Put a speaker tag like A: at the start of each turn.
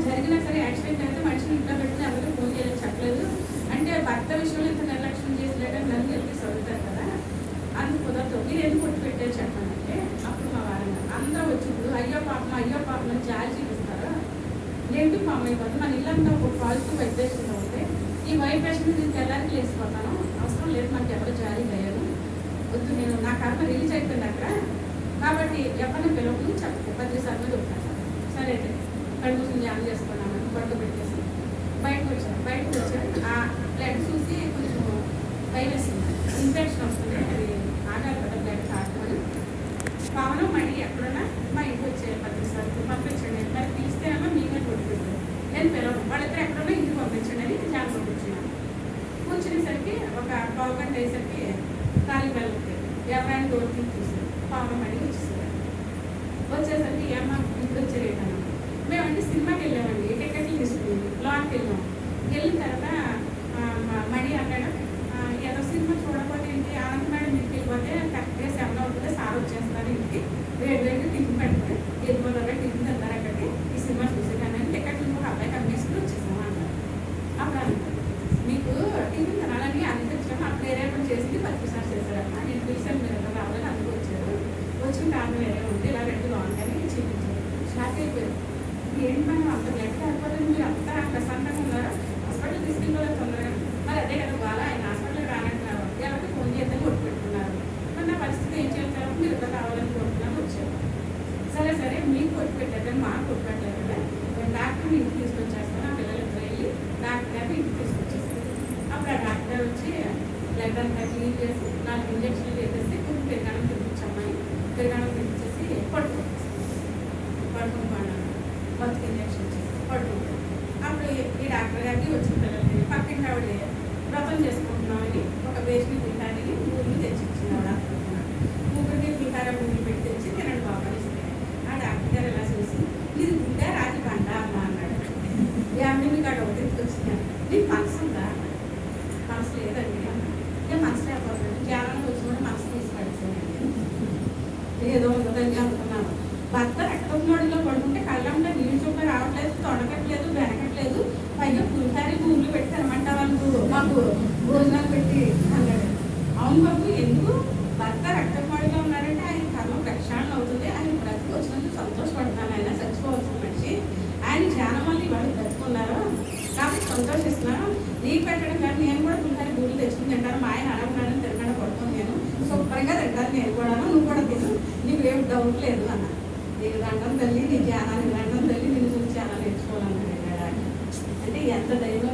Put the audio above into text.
A: జరిగినా సరే యాక్సిడెంట్ అయితే మనిషిని ఇంట్లో పెట్టుకుని ఎవరికి ఫోన్ చేయాలని చెప్పలేదు. అంటే భర్త విషయంలో ఇంత నిర్లక్ష్యం చేసినట్టు నన్ను వెళ్ళి చదువుతారు కదా, అందుకు కుదరదు, మీరు ఎందుకు కొట్టి పెట్టారు చెప్పానంటే అప్పుడు మా వారంగా అందరూ వచ్చినప్పుడు అయ్యో పాపం అని జాలి చూపిస్తారు. ఎందుకు మా అమ్మాయి కాదు, మన ఇల్లంతా ఒక పాజిటివ్ వైబ్రేషన్లో ఉంటే ఈ వైబ్రేషన్ నేను తెల్లారికి లేసిపోతాను, అవసరం లేదు మనకి ఎవరు జాలి వేయరు, వద్దు నేను నా కర్మ రిలీజ్ అయిపోయింది అక్కడ, కాబట్టి ఎవరిని పిలవకుండా చెప్పండి 10 సార్లు చెప్తాను. సరే అయితే కడుపు ధ్యానం చేసుకున్నాను, పట్టు పెట్టేసి బయటకు వచ్చాను. ఆ బ్లడ్ చూసి కొంచెం భయం వేసింది, ఇన్ఫెక్షన్ వస్తుంది, అది ఆగాలి కదా బ్లడ్ కాకపోతే. పవనం మళ్ళీ ఎక్కడున్నా మా ఇంటికి వచ్చే 10 సార్లు పంపించండి, మరి తీస్తేనేమో మీకే కొట్టుకుంటారు, నేను పిలవను, వాళ్ళిద్దరు ఎక్కడున్నా ఇంటికి పంపించండి అని ధ్యానం పంపించినాను. కూర్చునేసరికి ఒక పావు గంట అయ్యేసరికి ఖాళీ వెళ్ళిపోయింది, ఎవరైనా డోర్ చూసారు, పవనం మళ్ళీ వచ్చేసరికి అమ్మ ఇప్పుడు వచ్చేరేటన్నా మేమంటే సినిమాకి వెళ్ళామండి, టికెట్లు తీసుకుని లాట్కి వెళ్ళాం. వెళ్ళిన తర్వాత మణి అన్నాడు ఏదో సినిమా చూడకపోతే ఏంటి, ఆనంద మేడం ఇంటికి వెళ్ళిపోతే కరెక్ట్గా 7 అవుతుంది, సార్ వచ్చేస్తారు ఇంటికి, వేడి టిఫిన్ పెట్టుకుని వెళ్ళిపోతారా టిఫిన్ తింటారు అక్కడికి, ఈ సినిమా చూసేదాన్ని టికెట్లు ఒక అబ్బాయికి అమ్మేసుకుని వచ్చేసాము అన్నారు. అప్పుడు అనుకుంటాను మీకు టిఫిన్ తినాలని అనిపించాము, అప్పుడు వేరే పని చేసింది 10 సార్లు చేశారమ్మా, నేను పిలిచాను మీరు ఎక్కడ రావాలని అందుకు వచ్చారు, వచ్చిన కారణం వేరే ఉంది, ఇలా 2 బాగుంటాయని చూపించారు. షాక్ అయిపోయారు, ఏంటి మనం అంత బ్లడ్ అయిపోతుంది, మీరు అంతా ప్రశాంతంగా ఉన్నారా, హాస్పిటల్ తీసుకెళ్ళి తొందరగా, మరి అదే కదా వాళ్ళ ఆయన హాస్పిటల్కి రానంటున్నారు, ఎవరికి ఫోన్ చేద్దాం కొట్టు పెట్టుకున్నారు, మరి నా పరిస్థితి ఏం చేస్తారు, మీరు ఇక్కడ కావాలని కోరుకున్నాను వచ్చారు. సరే మీకు కొట్టు పెట్టారు, మాకు కొట్టు పెట్టలేదు కదా, నేను డాక్టర్ని ఇంటికి తీసుకొచ్చేస్తాను, ఆ పిల్లలు ఇద్దరు వెళ్ళి డాక్టర్ గారిని ఇంటికి తీసుకొచ్చేస్తాను. అప్పుడు ఆ డాక్టర్ వచ్చి బ్లడ్ అంతా క్లీన్ చేసి 4 ఇంజక్షన్లు వేసేసి కొంచెం పెరగానం తినిపించమ్మని పెరగానం తినిపించేసి పడుకుని బతుకు ఇంజక్షన్ చేసి పడుకుంటాం. అప్పుడు ఈ డాక్టర్ గారికి వచ్చిన పిల్లలకి పక్కింటి ఆవిడ వ్రతం చేసుకుంటున్నామని ఒక వేసిన పులిహారని ఊళ్ళు తెచ్చిచ్చింది ఆవిడ. ముగ్గురికి పులిహార ఊళ్ళు పెట్టి తెచ్చి తినండి బాబా ఇస్తే ఆ డాక్టర్ గారు ఎలా చూసి ఇది గుడ్డ రాజు పంట అమ్మ అన్నాడు. ఏమని మీకు అక్కడ ఒకటి వచ్చిందని, నీకు మనసు ఉందా, మనసు లేదండి అన్న, నేను మనసు లేకపోతున్నాను, జ్ఞానంలో వచ్చిన మనసు తీసుకెళ్తానండి, ఏదో ఉండదని అనుకున్నాను. భర్త రక్తమోడిలో పడుకుంటే కళ్ళంటే నీళ్ళు చుక్క రావట్లేదు, తొడకట్లేదు, వెనకట్లేదు, పైగా పులిహారి భూములు పెట్టి తినమంట వాళ్ళు మాకు భోజనాలు పెట్టి అన్నాడు. అవును బాబు, ఎందుకు భర్త రక్తమోడిలో ఉన్నారంటే ఆయన కర్మ ప్రక్షాళన అవుతుంది, ఆయన బ్రతికి వచ్చినందుకు సంతోషపడుతున్నాను, ఆయన చచ్చిపోవాల్సిన మనిషి, ఆయన ధ్యానం వల్ల వాళ్ళు బ్రతుకున్నారు కాబట్టి సంతోషిస్తున్నాను, నీకు పెట్టడం కానీ నేను కూడా పులిహారి భూములు తెచ్చుకుని తింటాను, మా ఆయన అడగడానికి తినకుండా పడుతుంది, నేను శుభ్రంగా తింటాను, నేను కూడా నువ్వు కూడా తిను, నీకు ఏం డౌట్ లేదు అన్న. నీకు దండం తల్లి, నీ జ్ఞానానికి దండం తల్లి, నేను చూసి చాలా నేర్చుకోవాలన్నాడు. అంటే ఎంత ధైర్యం